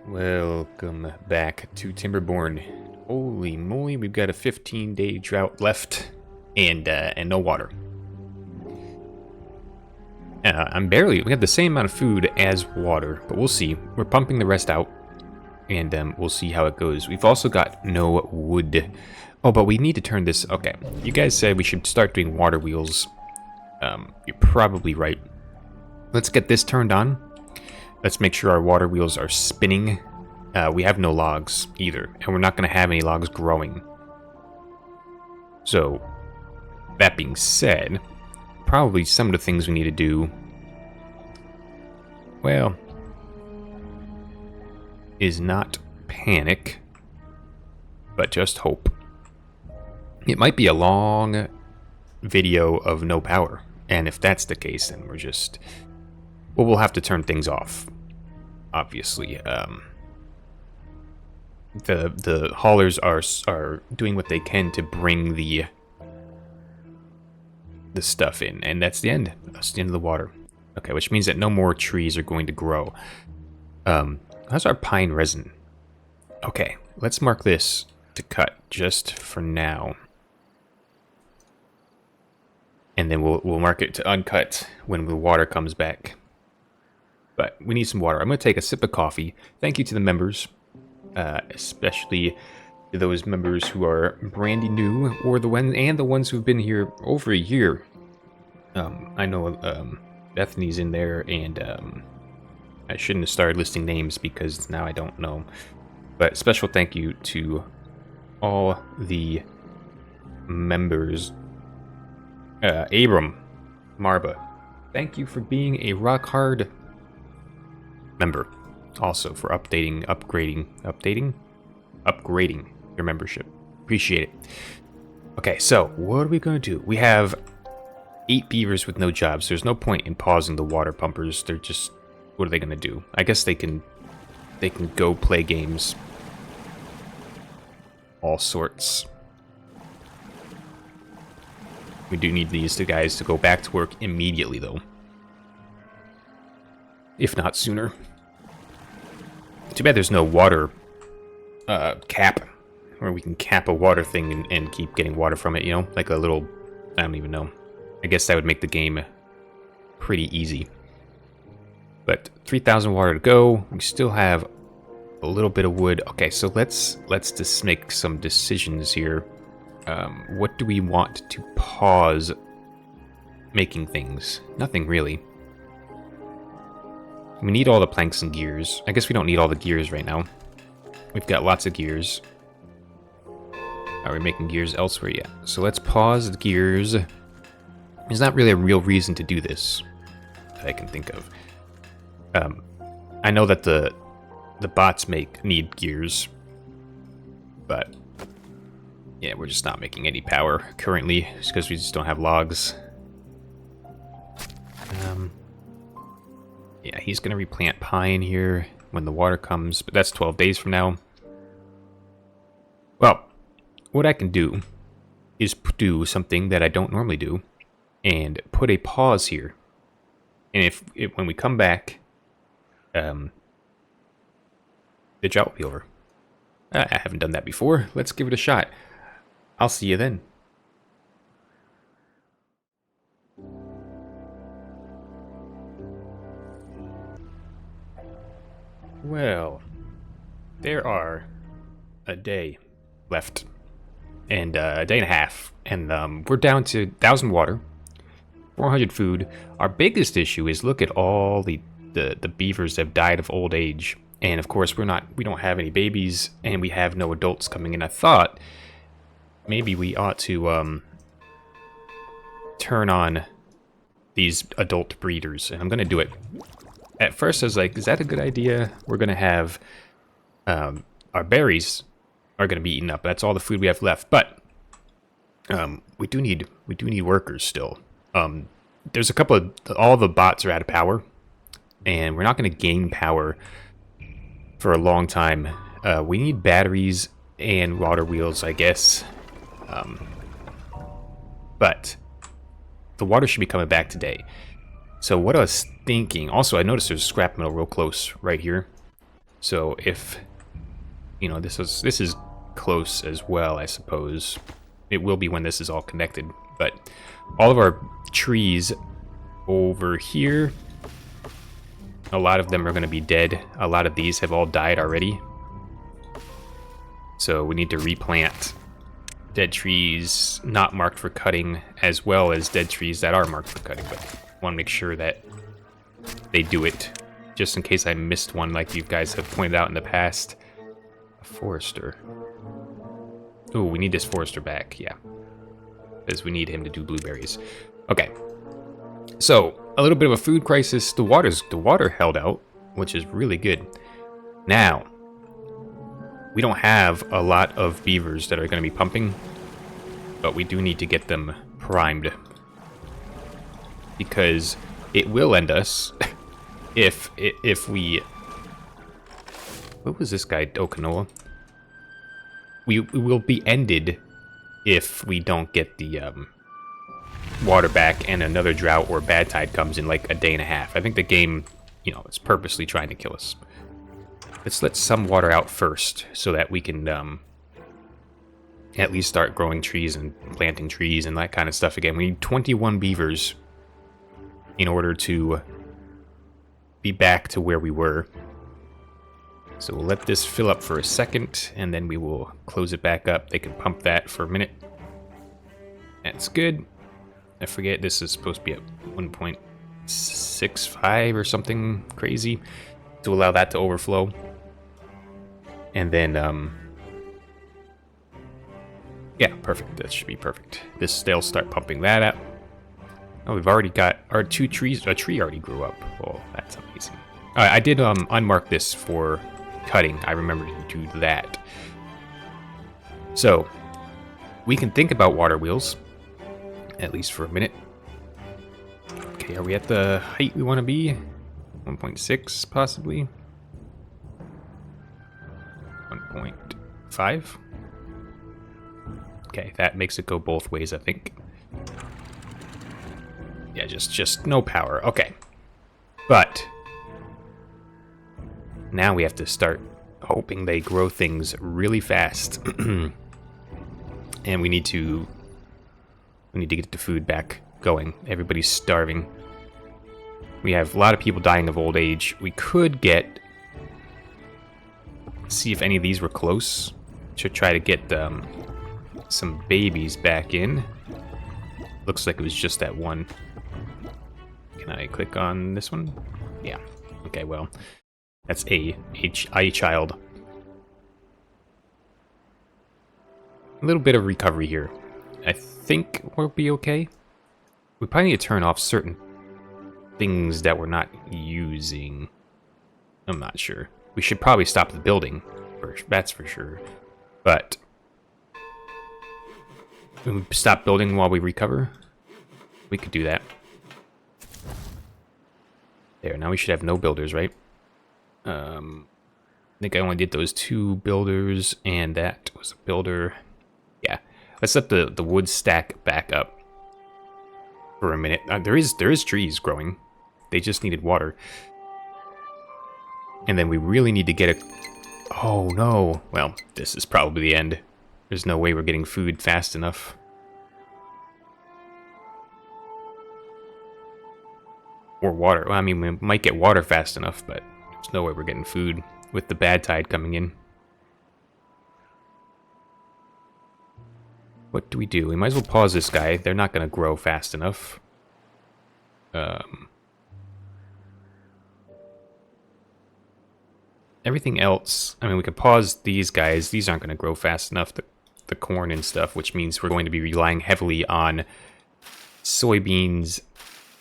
Welcome back to Timberborn. Holy moly, we've got a 15-day drought left, and no water. We have the same amount of food as water, but we'll see. We're pumping the rest out, and we'll see how it goes. We've also got no wood. Oh, but we need to turn this. Okay, you guys said we should start doing water wheels. You're probably right. Let's get this turned on. Let's make sure our water wheels are spinning. We have no logs either, and we're not going to have any logs growing. So, that being said, probably some of the things we need to do, well, is not panic, but just hope. It might be a long video of no power, and if that's the case, then we're just... well, we'll have to turn things off, obviously. The haulers are doing what they can to bring the stuff in, and that's the end. That's the end of the water. Okay, which means that no more trees are going to grow. How's our pine resin? Okay, let's mark this to cut just for now, and then we'll mark it to uncut when the water comes back. But we need some water. I'm going to take a sip of coffee. Thank you to the members, especially to those members who are brandy new, or the ones who've been here over a year. I know Bethany's in there, and I shouldn't have started listing names because now I don't know. But special thank you to all the members. Abram, Marba, thank you for being a rock hard member, also for upgrading your membership. Appreciate it. Okay, so what are we going to do? We have 8 beavers with no jobs. There's no point in pausing the water pumpers. They're just, what are they going to do? I guess they can go play games. All sorts. We do need these two guys to go back to work immediately, though. If not sooner. Too bad there's no water cap, where we can cap a water thing and keep getting water from it, you know? Like a little... I don't even know. I guess that would make the game pretty easy. But 3,000 water to go. We still have a little bit of wood. Okay, so let's just make some decisions here. What do we want to pause making things? Nothing really. We need all the planks and gears. I guess we don't need all the gears right now. We've got lots of gears. Are we making gears elsewhere yet? So let's pause the gears. There's not really a real reason to do this that I can think of. I know that the bots need gears, but yeah, we're just not making any power currently, just because we just don't have logs. Yeah, he's going to replant pine here when the water comes, but that's 12 days from now. Well, what I can do is do something that I don't normally do, and put a pause here. And if when we come back, the drought will be over. I haven't done that before. Let's give it a shot. I'll see you then. Well, there are a day left, and a day and a half, and we're down to 1,000 water, 400 food. Our biggest issue is look at all the beavers that have died of old age, and of course we don't have any babies, and we have no adults coming in. I thought maybe we ought to turn on these adult breeders, and I'm going to do it. At first I was like, is that a good idea? We're going to have our berries are going to be eaten up. That's all the food we have left. But we do need workers still. There's a couple of... all the bots are out of power, and we're not going to gain power for a long time. We need batteries and water wheels, I guess. But the water should be coming back today. So what I was thinking... also, I noticed there's a scrap metal real close right here. So if, you know, this is close as well, I suppose. It will be when this is all connected. But all of our trees over here, a lot of them are going to be dead. A lot of these have all died already. So we need to replant dead trees not marked for cutting, as well as dead trees that are marked for cutting. But I want to make sure that they do it, just in case I missed one, like you guys have pointed out in the past. A forester. Oh, we need this forester back, yeah. Because we need him to do blueberries. Okay. So, a little bit of a food crisis. The water held out, which is really good. Now, we don't have a lot of beavers that are going to be pumping, but we do need to get them primed. Because it will end us if we... What was this guy, Okanoa? We will be ended if we don't get the water back and another drought or bad tide comes in like a day and a half. I think the game, you know, is purposely trying to kill us. Let's let some water out first so that we can at least start growing trees and planting trees and that kind of stuff again. We need 21 beavers in order to be back to where we were. So we'll let this fill up for a second, and then we will close it back up. They can pump that for a minute. That's good. I forget, this is supposed to be at 1.65 or something crazy to allow that to overflow. And then, yeah, perfect. That should be perfect. They'll start pumping that up. Oh, we've already got our 2 trees. A tree already grew up. Oh, that's amazing. I did unmark this for cutting. I remember to do that. So, we can think about water wheels, at least for a minute. Okay, are we at the height we want to be? 1.6, possibly? 1.5? Okay, that makes it go both ways, I think. Yeah, just no power. Okay. But now we have to start hoping they grow things really fast. And we need to get the food back going. Everybody's starving. We have a lot of people dying of old age. We could see if any of these were close to try to get some babies back in. Looks like it was just that one. Can I click on this one? Yeah. Okay, well, that's a child. A little bit of recovery here. I think we'll be okay. We probably need to turn off certain things that we're not using. I'm not sure. We should probably stop the building. That's for sure. But we stop building while we recover. We could do that. There, now we should have no builders, right? I think I only did those 2 builders, and that was a builder. Yeah, let's let the wood stack back up for a minute. There is trees growing. They just needed water. And then we really need to get a... Oh, no. Well, this is probably the end. There's no way we're getting food fast enough. Or water. Well, I mean, we might get water fast enough, but there's no way we're getting food with the bad tide coming in. What do? We might as well pause this guy. They're not going to grow fast enough. Everything else, I mean, we could pause these guys. These aren't going to grow fast enough, the corn and stuff, which means we're going to be relying heavily on soybeans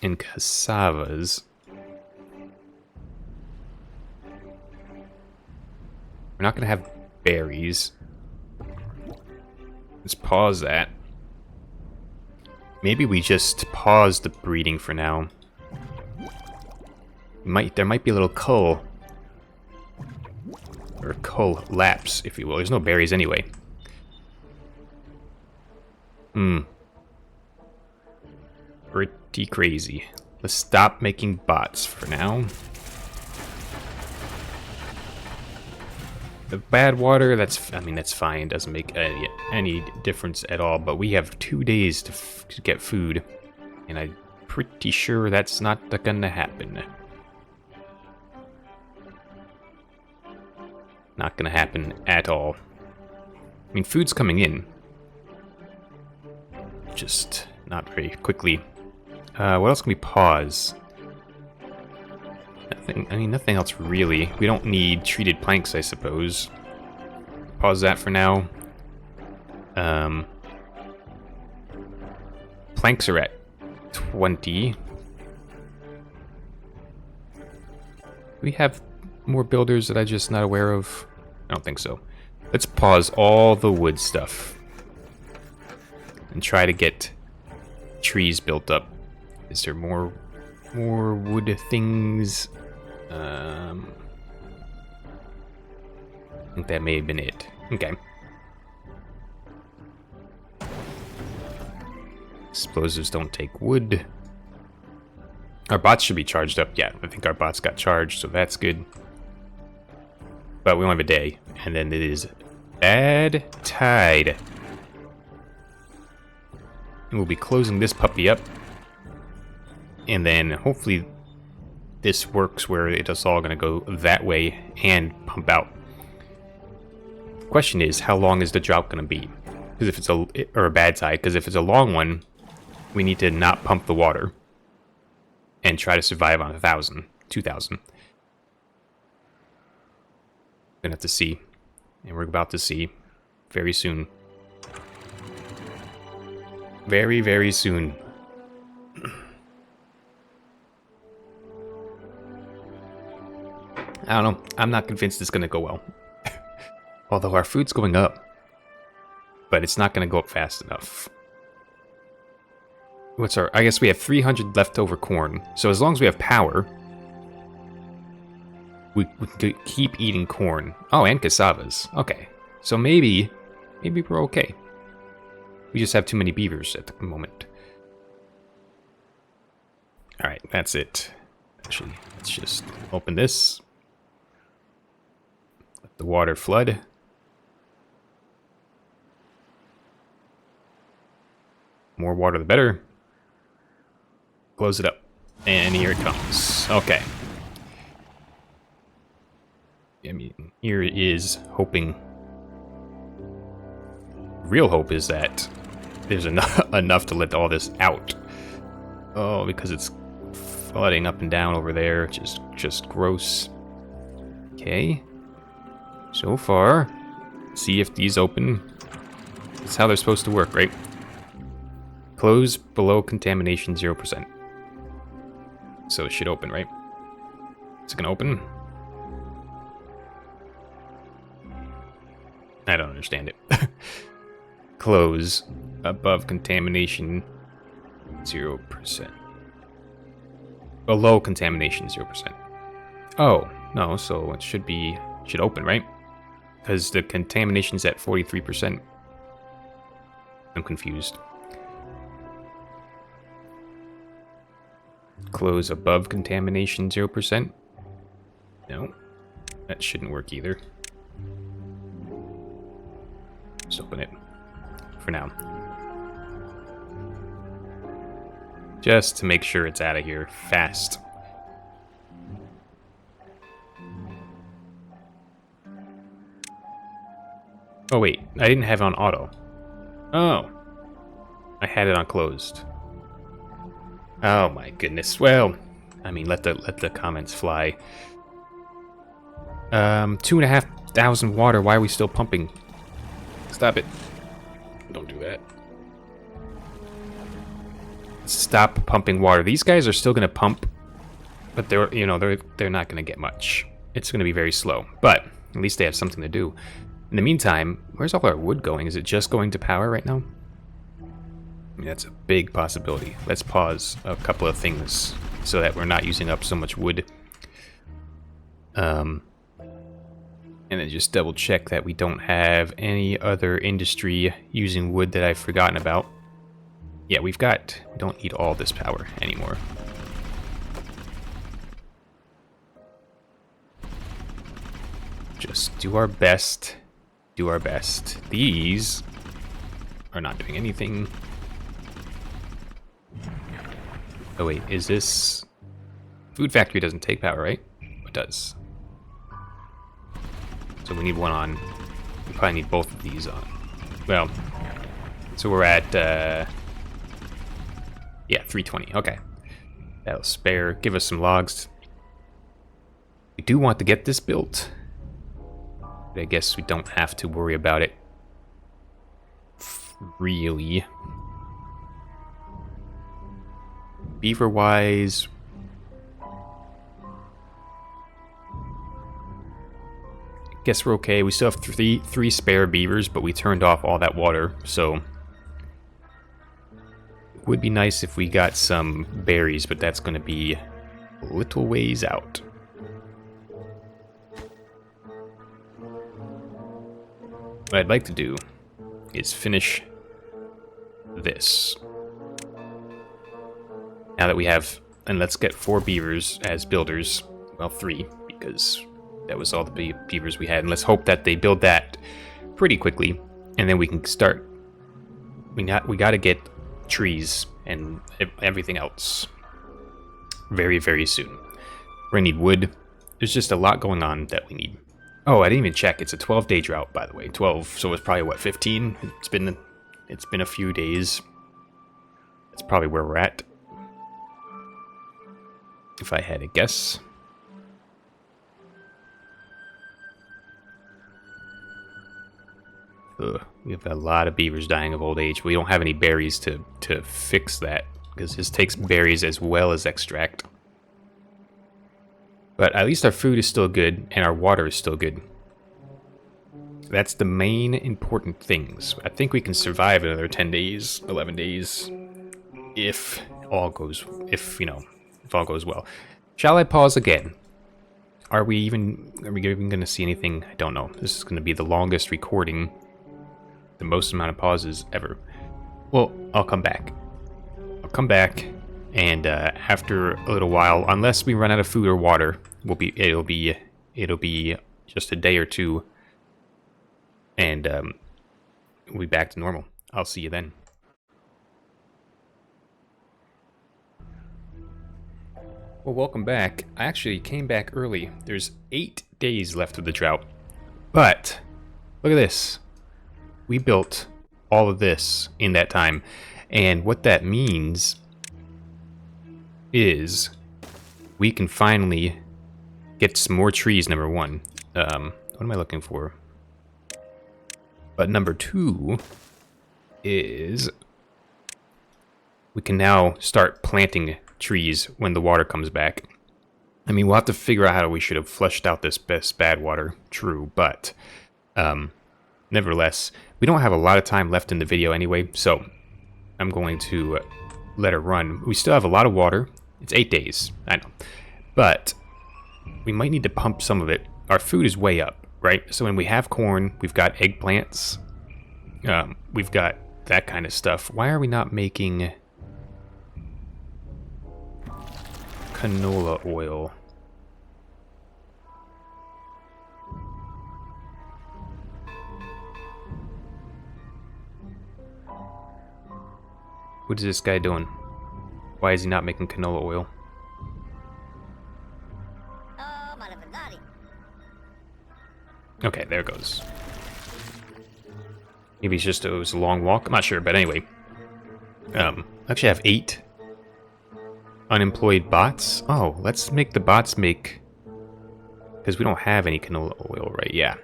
and cassavas. We're not going to have berries. Let's pause that. Maybe we just pause the breeding for now. There might be a little cull. Or cull lapse, if you will. There's no berries anyway. Pretty crazy. Let's stop making bots for now. The bad water, I mean, that's fine. Doesn't make any difference at all. But we have 2 days to get food. And I'm pretty sure that's not gonna happen. Not gonna happen at all. I mean, food's coming in. Just not very quickly. What else can we pause? Nothing, I mean, nothing else really. We don't need treated planks, I suppose. Pause that for now. Planks are at 20. We have more builders that I'm just not aware of. I don't think so. Let's pause all the wood stuff and try to get trees built up. Is there more wood things? I think that may have been it. Okay. Explosives don't take wood. Our bots should be charged up. Yeah, I think our bots got charged, so that's good. But we only have a day, and then it is bad tide. And we'll be closing this puppy up. And then hopefully this works where it's all going to go that way and pump out. The question is, how long is the drought going to be? Because if it's a bad tide, because if it's a long one, we need to not pump the water and try to survive on 1,000, 2,000. Gonna have to see, and we're about to see very soon. Very, very soon. I don't know. I'm not convinced it's gonna go well. Although our food's going up, but it's not gonna go up fast enough. What's our... I guess we have 300 leftover corn. So as long as we have power, we can keep eating corn. Oh, and cassavas. Okay. So maybe we're okay. We just have too many beavers at the moment. Alright, that's it. Actually, let's just open this. Let the water flood. More water the better. Close it up. And here it comes. Okay. I mean, here is hoping. Real hope is that there's enough to let all this out. Oh, because it's flooding up and down over there. Just gross. Okay. So far, see if these open. That's how they're supposed to work, right? Close below contamination 0%. So it should open, right? Is it gonna open? I don't understand it. Close above contamination 0%. Below contamination 0%. Oh, no, so it should open, right? Because the contamination's at 43%. I'm confused. Close above contamination 0%. No, that shouldn't work either. Just open it for now. Just to make sure it's out of here fast. Oh wait, I didn't have it on auto. Oh, I had it on closed. Oh my goodness. Well, I mean, let the comments fly. 2,500 water. Why are we still pumping? Stop it. Don't do that. Stop pumping water. These guys are still gonna pump, but they're not gonna get much. It's gonna be very slow, but at least they have something to do. In the meantime, where's all our wood going? Is it just going to power right now? I mean, that's a big possibility. Let's pause a couple of things so that we're not using up so much wood. And then just double check that we don't have any other industry using wood that I've forgotten about. Yeah, we don't need all this power anymore. just do our best. Do our best. These are not doing anything. Oh wait, is this... Food factory doesn't take power, right? It does. So we need one on... We probably need both of these on. Well, so we're at... yeah, 320. Okay. That'll spare. Give us some logs. We do want to get this built. But I guess we don't have to worry about it. Really. Beaver-wise... Guess we're okay. We still have three spare beavers, but we turned off all that water, so... It would be nice if we got some berries, but that's going to be a little ways out. What I'd like to do is finish this. Now that we have... And let's get 4 beavers as builders. Well, 3, because... That was all the beavers we had, and let's hope that they build that pretty quickly, and then we can start. We got to get trees and everything else very, very soon. We're gonna need wood. There's just a lot going on that we need. Oh, I didn't even check. It's a 12-day drought, by the way. 12, so it's probably what, 15? It's been a few days. That's probably where we're at, if I had to guess. Ugh, we have a lot of beavers dying of old age. We don't have any berries to fix that, because this takes berries as well as extract. But at least our food is still good, and our water is still good. That's the main important things. I think we can survive another 10 days, 11 days, if all goes well. Shall I pause again? Are we even going to see anything? I don't know. This is going to be the longest recording. The most amount of pauses ever. Well, I'll come back. And after a little while, unless we run out of food or water, it'll be just a day or two, and we'll be back to normal. I'll see you then. Well, welcome back. I actually came back early. There's 8 days left of the drought, but look at this. We built all of this in that time, and what that means is we can finally get some more trees, number 1. What am I looking for? But number 2 is we can now start planting trees when the water comes back. I mean, we'll have to figure out how we should have flushed out this bad water, true, but nevertheless, we don't have a lot of time left in the video anyway, so I'm going to let it run. We still have a lot of water. It's 8 days, I know. But we might need to pump some of it. Our food is way up, right? So when we have corn, we've got eggplants. We've got that kind of stuff. Why are we not making canola oil? What is this guy doing? Why is he not making canola oil? Okay, there it goes. Maybe it's just it was a long walk. I'm not sure, but anyway. Actually, I have 8 unemployed bots. Oh, let's make the bots make, because we don't have any canola oil, right? Yeah.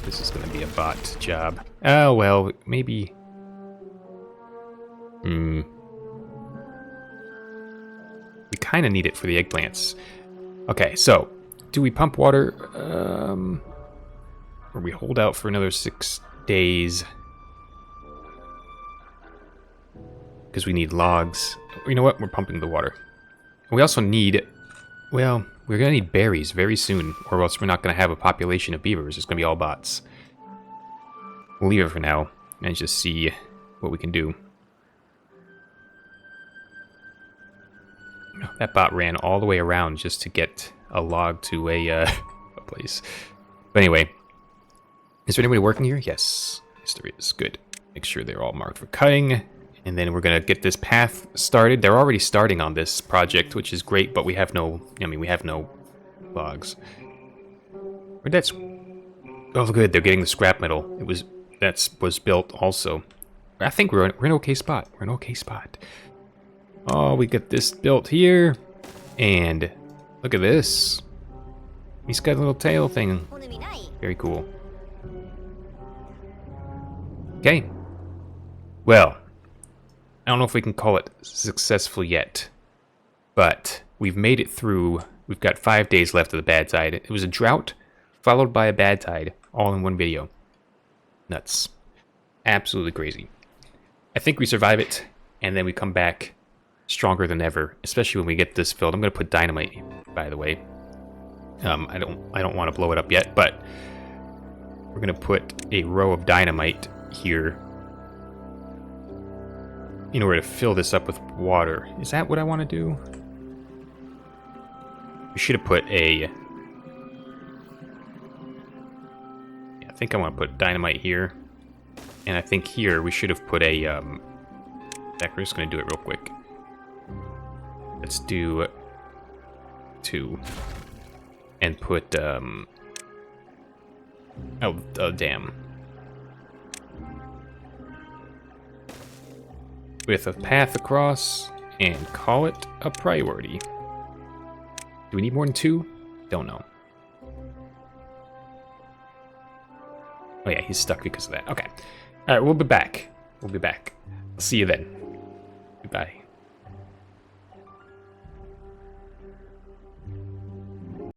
This is going to be a bot job. Oh well, maybe. We kind of need it for the eggplants. Okay, so do we pump water? Or we hold out for another 6 days because we need logs. You know what? We're pumping the water. We also need, well, we're gonna need berries very soon, or else we're not gonna have a population of beavers. It's gonna be all bots. We'll leave it for now and just see what we can do. That bot ran all the way around just to get a log to a place. But anyway, is there anybody working here? Yes. Yes, there is. Good. Make sure they're all marked for cutting. And then we're going to get this path started. They're already starting on this project, which is great, but we have no... we have no logs. Where'd that's... Oh, good. They're getting the scrap metal. That was built also. I think we're in an okay spot. We're in an okay spot. Oh, we got this built here. And look at this. He's got a little tail thing. Very cool. Okay. Well, I don't know if we can call it successful yet, but we've made it through. We've got 5 days left of the bad tide. It was a drought followed by a bad tide, all in one video. Nuts. Absolutely crazy. I think we survive it, and then we come back stronger than ever, especially when we get this filled. I'm going to put dynamite, by the way. I don't want to blow it up yet, but we're going to put a row of dynamite here in order to fill this up with water. Is that what I want to do? We should have put a... Yeah, I think I want to put dynamite here. And I think here we should have put a... In fact, we're just going to do it real quick. Let's do 2. And put... Oh, damn. With a path across, and call it a priority. Do we need more than 2? Don't know. Oh yeah, he's stuck because of that. Okay. Alright, we'll be back. We'll be back. I'll see you then. Goodbye.